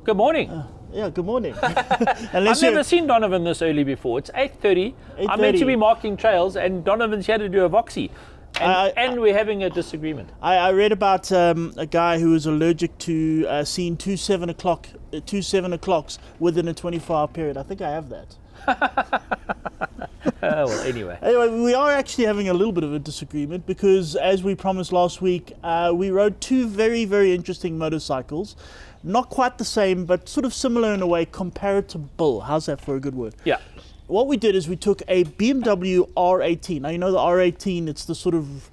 Good morning. Yeah, good morning. I've never seen Donovan this early before. It's 8:30. I'm meant to be marking trails, and Donovan's here to do a voxy. And we're having a disagreement. I read about a guy who was allergic to seeing two 7 o'clocks within a 24-hour period. I think I have that. Well, anyway. Anyway, we are actually having a little bit of a disagreement because, as we promised last week, we rode two very, very interesting motorcycles. Not quite the same, but sort of similar in a way, comparable. How's that for a good word? Yeah. What we did is we took a BMW R18. Now, you know the R18, it's the sort of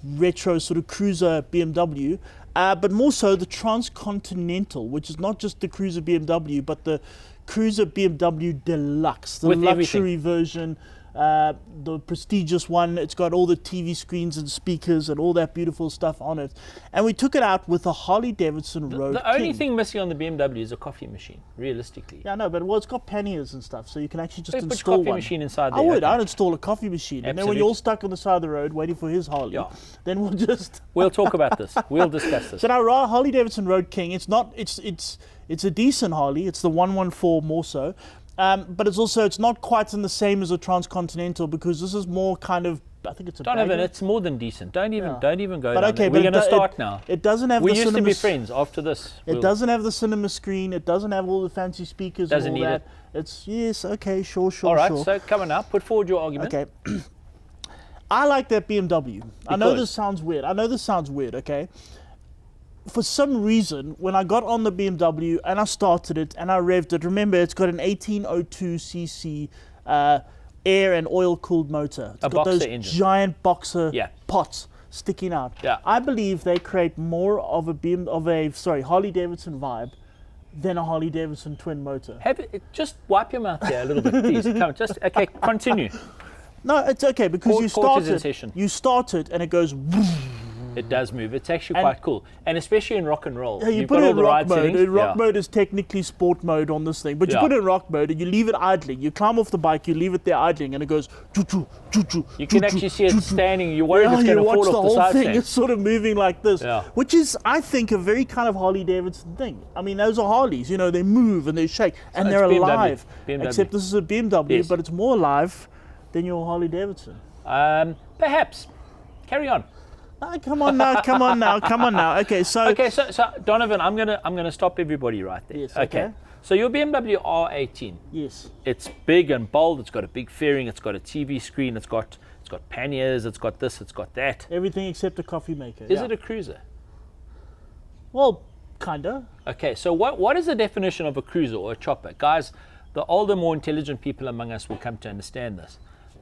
retro sort of cruiser BMW, but more so the Transcontinental, which is not just the cruiser BMW, but the cruiser BMW Deluxe, the with luxury everything. version, the prestigious one. It's got all the TV screens and speakers and all that beautiful stuff on it. And we took it out with a Harley-Davidson Road The only King. thing missing on the BMW is a coffee machine, realistically. Yeah, no, but it's got panniers and stuff, so you can actually just Put install coffee one. machine inside there. I'd install a coffee machine, and then when Absolute. you're all stuck on the side of the road waiting for his Harley, Yeah. then we'll just. We'll talk about this. We'll discuss this. So now, Harley-Davidson Road King, it's a decent Harley. It's the 114 more so, but it's not quite in the same as a Transcontinental because this is more kind of. I think it's a. Donovan, bagger. it's more than decent. Don't even go But down okay, there. but We're going to start now. It doesn't have We the used cinema. to be friends after this. It doesn't have the cinema screen. It doesn't have all the fancy speakers Doesn't and all need that. It's yes, okay, sure. All right, sure. so come on now. Put forward your argument. Okay. I like that BMW. I know Because? this sounds weird. Okay. For some reason, when I got on the BMW and I started it and I revved it, remember it's got an 1802cc air and oil cooled motor. It's A got boxer those engine. giant boxer Yeah. pots sticking out. Yeah. I believe they create more of a Harley-Davidson vibe than a Harley-Davidson twin motor. Just wipe your mouth here a little bit, please. Come, okay, continue. No, it's okay because Court is in session. you start it and it goes. It does move. It's actually And- quite cool. And especially in rock and roll. Yeah, you You've put got it all in the rock right mode. settings. In rock Yeah. mode is technically sport mode on this thing, but you Yeah. put it in rock mode and you leave it idling. You climb off the bike, you leave it there idling, and it goes. Choo-choo, choo-choo, You can choo-choo, actually see it choo-choo. standing. You're worried it's you going to watch fall the off the whole side thing. stand. It's sort of moving like this, Yeah. which is, I think, a very kind of Harley-Davidson thing. I mean, those are Harleys. You know, they move and they shake and it's they're BMW. alive. BMW. Except this is a BMW, Yes. but it's more alive than your Harley-Davidson. Perhaps. Carry on. Come on now. Okay, so Donovan, I'm gonna stop everybody right there. Yes, okay. So your BMW R18. yes. It's big and bold. It's got a big fairing. It's got a TV screen. It's got panniers. It's got this. It's got that. Everything except a coffee maker. Is yeah. it a cruiser? Well, kinda. Okay. So what is the definition of a cruiser or a chopper, guys? The older, more intelligent people among us will come to understand this.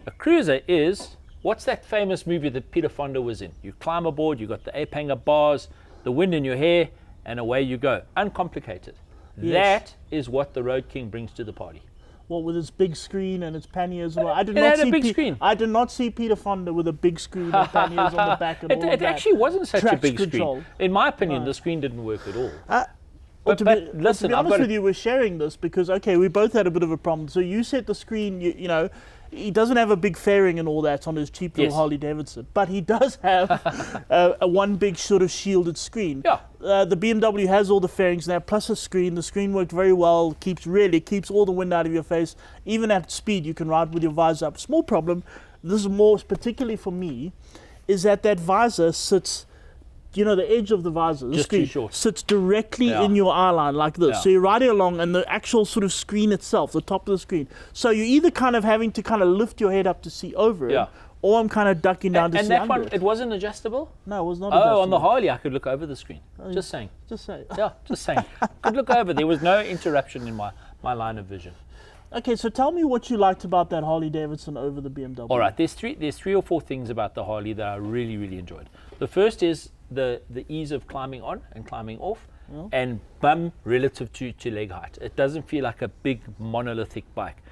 A cruiser is. What's that famous movie that Peter Fonda was in? You climb aboard, you got the ape hanger bars, the wind in your hair, and away you go. Uncomplicated. Yes. That is what the Road King brings to the party. Well, with its big screen and its panniers. Well, I did It not had a see big screen. I did not see Peter Fonda with a big screen and panniers on the back and all of It that. actually wasn't such a Traction big control. screen. In my opinion, the screen didn't work at all. Well, But to listen, be I've honest got with you, we're sharing this because, okay, we both had a bit of a problem. So you set the screen, you know, he doesn't have a big fairing and all that on his cheap little Yes. Harley Davidson, but he does have a one big sort of shielded screen. Yeah. The BMW has all the fairings now, plus a screen. The screen worked very well, keeps all the wind out of your face. Even at speed, you can ride with your visor up. Small problem, this is more particularly for me, is that visor sits, you know, the edge of the visor, the Just too screen, short. sits directly Yeah. in your eye line like this. Yeah. So you're riding along and the actual sort of screen itself, the top of the screen. So you're either kind of having to kind of lift your head up to see over Yeah. it, or I'm kind of ducking down to And see that under one, it. it wasn't adjustable? No, it was not Oh, on the adjustable. Harley, I could look over the screen. Just saying. Just say. Yeah, just saying. Could look over. There was no interruption in my line of vision. Okay, so tell me what you liked about that Harley Davidson over the BMW. All right, there's three or four things about the Harley that I really, really enjoyed. The first is the ease of climbing on and climbing off, and bum relative to leg height. It doesn't feel like a big monolithic bike.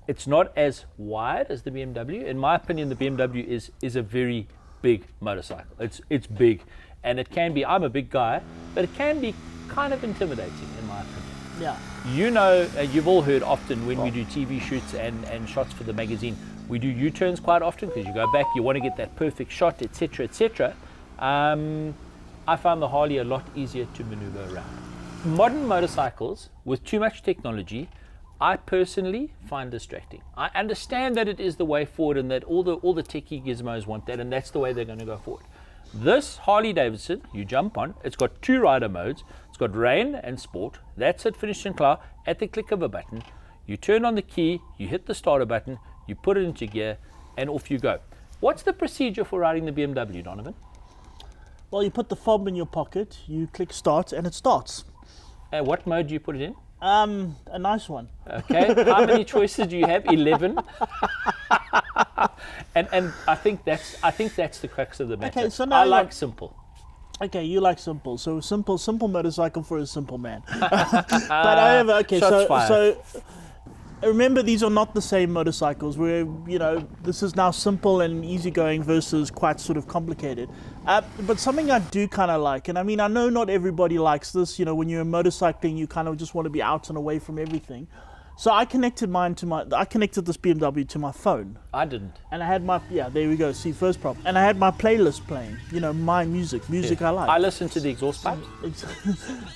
It's not as wide as the BMW. In my opinion, the BMW is a very big motorcycle. It's big, and it can be. I'm a big guy, but it can be kind of intimidating in my opinion. Yeah. You know, you've all heard often when we do TV shoots and shots for the magazine, we do U-turns quite often because you go back, you want to get that perfect shot, etc., etc. I found the Harley a lot easier to maneuver around. modern motorcycles with too much technology, I personally find distracting. I understand that it is the way forward and that all the techie gizmos want that, and that's the way they're going to go forward. This Harley-Davidson, you jump on, it's got 2 rider modes. It's got rain and sport. That's it, finished and clear. At the click of a button, you turn on the key, you hit the starter button, you put it into gear, and off you go. What's the procedure for riding the BMW, Donovan? Well, you put the fob in your pocket, you click start, and it starts. What mode do you put it in? A nice one. Okay. How many choices do you have? 11. and I think that's the crux of the matter. Okay, so now I like simple. Okay, you like simple. So simple motorcycle for a simple man. But however, okay, so remember, these are not the same motorcycles. Where this is now simple and easygoing versus quite sort of complicated. But something I do kind of like, and I mean, I know not everybody likes this. When you're motorcycling, you kind of just want to be out and away from everything. So I connected this BMW to my phone. I didn't. And I had there we go. See, first problem. And I had my playlist playing. My music I like. I listened to the exhaust pipes.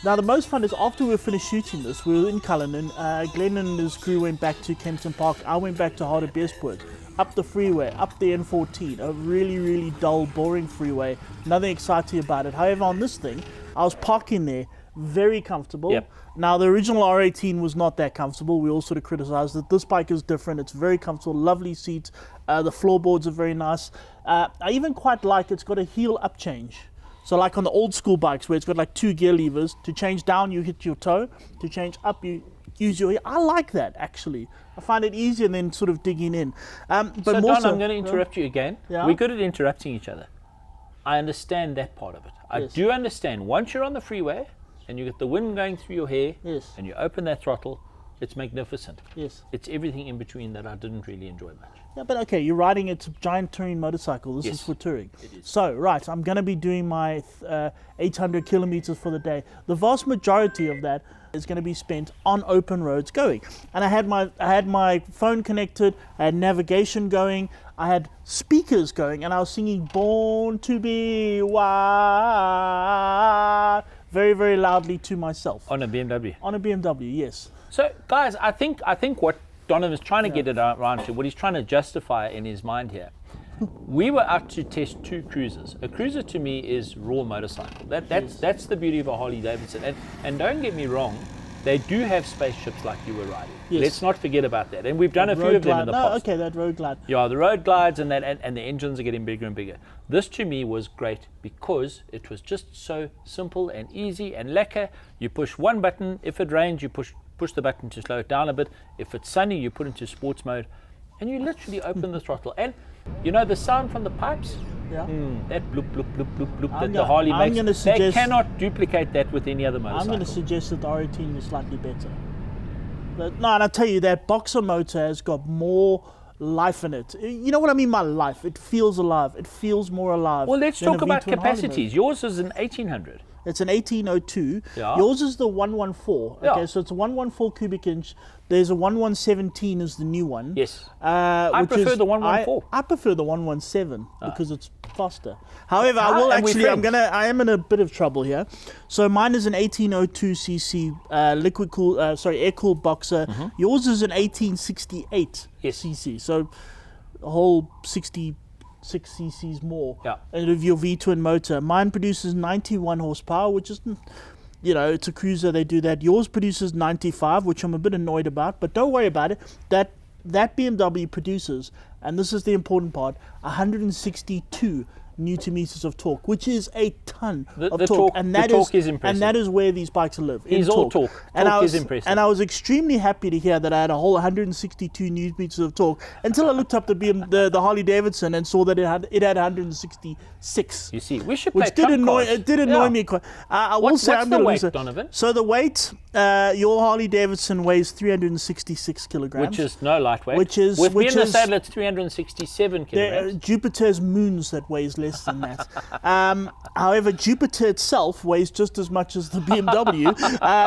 Now the most fun is after we were finished shooting this, we were in Cullinan. Glenn and his crew went back to Kempton Park. I went back to Harley-Davidson, up the freeway, up the N14. A really, really dull, boring freeway. Nothing exciting about it. However, on this thing, I was parking there. Very comfortable. Yep. Now the original R18 was not that comfortable. We all sort of criticized it. This bike is different. It's very comfortable, lovely seats. The floorboards are very nice. I even quite like it's got a heel up change. So like on the old school bikes where it's got like 2 gear levers. To change down you hit your toe. To change up you use your heel. I like that actually. I find it easier than sort of digging in. But so more Don, I'm going to interrupt you again. Yeah? We're good at interrupting each other. I understand that part of it. I do understand. Once you're on the freeway and you get the wind going through your hair, and you open that throttle, it's magnificent. Yes. It's everything in between that I didn't really enjoy much. Yeah, but okay, you're riding a giant touring motorcycle. This is for touring. It is. So, right, I'm going to be doing my 800 kilometers for the day. The vast majority of that is going to be spent on open roads going. And I had my phone connected, I had navigation going, I had speakers going, and I was singing Born to Be Wild very, very loudly to myself. On a BMW? On a BMW, yes. So, guys, I think what Donovan's trying to get it around to, what he's trying to justify in his mind here, we were out to test 2 cruisers. A cruiser to me is raw motorcycle. That's the beauty of a Harley-Davidson. And don't get me wrong, they do have spaceships like you were riding. Yes. Let's not forget about that. And we've done a few of them in the past. Okay, that road glide. Yeah, the road glides and the engines are getting bigger and bigger. This to me was great because it was just so simple and easy and lacquer. You push one button. If it rains, you push the button to slow it down a bit. If it's sunny, you put into sports mode, and you literally open the throttle. And the sound from the pipes. Yeah. That bloop, bloop, bloop, bloop, bloop that the Harley makes. They cannot duplicate that with any other motorcycle. I'm going to suggest that the R18 is slightly better. But no, and I tell you, that boxer motor has got more life in it. You know what I mean by life? It feels alive. It feels more alive. Well, let's talk about capacities. Harley. Yours is an 1800. It's an 1802. Yeah. Yours is the 114. Okay, so it's a 114 cubic inch. There's a 1117 is the new one. Yes. I prefer the 114. I prefer the 117 because it's faster. However, I am in a bit of trouble here. So mine is an 1802 cc air cooled boxer. Mm-hmm. Yours is an 1868 cc. So a whole 66 cc's more out of your V-twin motor. Mine produces 91 horsepower, which is, it's a cruiser, they do that. Yours produces 95, which I'm a bit annoyed about, but don't worry about it. That BMW produces, and this is the important part, 162 Newton meters of torque, which is a ton of torque. And that torque is impressive. And that is where these bikes live. He's all torque. Torque is impressive. And I was extremely happy to hear that I had a whole 162 Newton meters of torque until I looked up the Harley-Davidson and saw that it had 166. You see, we should play which did annoy me quite. I will say I'm going to lose it. Donovan? So the weight, your Harley-Davidson weighs 366 kilograms. Which is no lightweight. With me in the saddle, it's 367 kilograms. Jupiter's moons that weighs less than that. However, Jupiter itself weighs just as much as the BMW.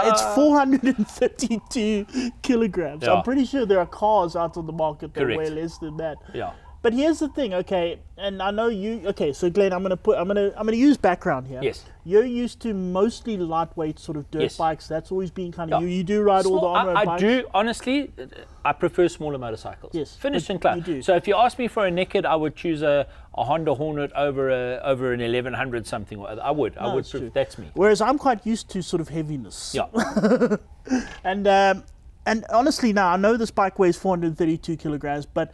It's 432 kilograms. Yeah. I'm pretty sure there are cars out on the market that weigh less than that. Yeah. But here's the thing, okay, and I know you. Okay, so Glenn, I'm gonna use background here. Yes. You're used to mostly lightweight sort of dirt Yes. bikes. That's always been kind of Yeah. you. You do ride all the on-road I bikes. do, honestly, I prefer smaller motorcycles. Yes, Finished but and clear. you do. So if you ask me for a naked, I would choose a Honda Hornet over an 1100 something. I would. That's true. That's me. Whereas I'm quite used to sort of heaviness. Yeah. And honestly, now I know this bike weighs 432 kilograms, but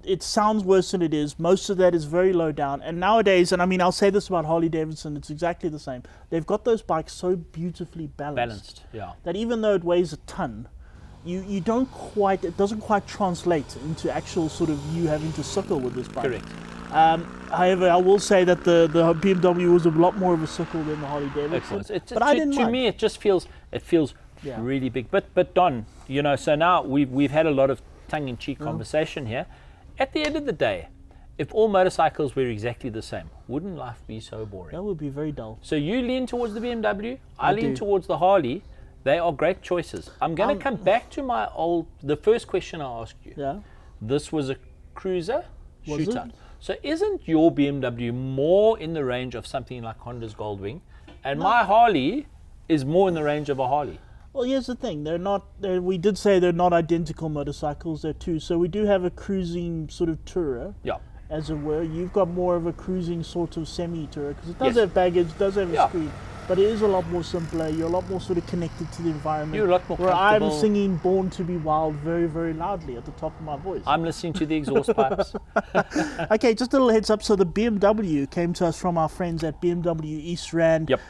it sounds worse than it is. Most of that is very low down. And nowadays, and I mean, I'll say this about Harley-Davidson, it's exactly the same. They've got those bikes so beautifully balanced. Yeah. That even though it weighs a ton, you don't quite, it doesn't quite translate into actual sort of you having to suckle with this bike. Correct. However, I will say that the BMW was a lot more of a suckle than the Harley-Davidson. Excellent. But I didn't to mind. me, it just feels Yeah. really big. But Don, you know, so now we've had a lot of tongue-in-cheek conversation here. At the end of the day, if all motorcycles were exactly the same, wouldn't life be so boring? That would be very dull. So you lean towards the BMW, I lean do. towards the Harley. They are great choices. I'm going to come back to the first question I asked you. Yeah. This was a cruiser Was it? shootout. So isn't your BMW more in the range of something like Honda's Goldwing? And my Harley is more in the range of a Harley. Well, here's the thing. We did say they're not identical motorcycles. They're two. So we do have a cruising sort of tourer, Yeah. as it were. You've got more of a cruising sort of semi-tourer because it does Yes. have baggage, does have a Yeah. screen. But it is a lot more simpler. You're a lot more sort of connected to the environment. You're a lot more Where I'm comfortable. singing Born to be Wild very, very loudly at the top of my voice. I'm listening to the exhaust pipes. Okay, just a little heads up. So the BMW came to us from our friends at BMW East Rand. Yep.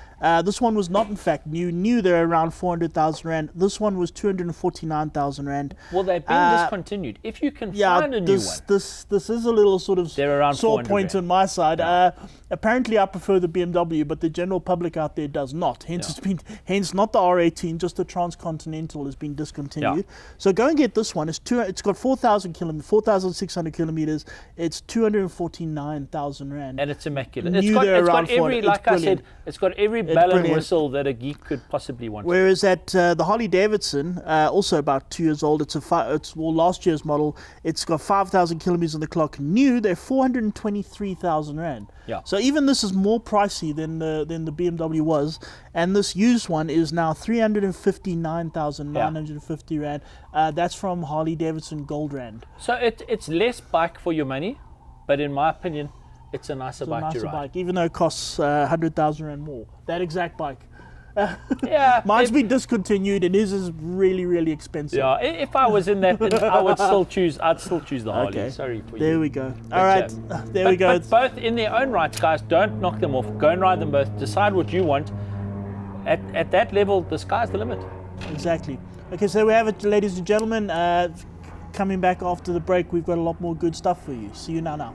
This one was not, in fact, new. They're around 400,000 Rand. This one was 249,000 Rand. Well, they've been discontinued. If you can find a new one. This is a little sort of They're around sore 400 point Rand. on my side. Apparently, I prefer the BMW, but the general public out there does not. Hence not the R18, just the Transcontinental has been discontinued. Yeah. So go and get this one. It's got 4,600 kilometers. It's 249,000 Rand. And it's immaculate. New It's got there around every, 400. like It's I brilliant. said, it's got every bell and brilliant. whistle that a geek could possibly want. Whereas at the Harley-Davidson, also about 2 years old, it's last year's model. It's got 5,000 kilometers on the clock. New, they're 423,000 Rand. Yeah. So even this is more pricey than the BMW was, and this used one is now 359,950 Rand. That's from Harley-Davidson Gold Rand. So it's less bike for your money, but in my opinion, it's a nicer It's a bike nicer to ride. bike, even though it costs 100,000 Rand more. That exact bike. Yeah. Mine's been discontinued, and his is really, really expensive. Yeah, if I was in that, I'd still choose the Harley. Okay. Sorry for you. There we go. But, All right, there we go. But both in their own rights, guys, don't knock them off. Go and ride them both. Decide what you want. At that level, the sky's the limit. Exactly. Okay, so we have it, ladies and gentlemen. Coming back after the break, we've got a lot more good stuff for you. See you now.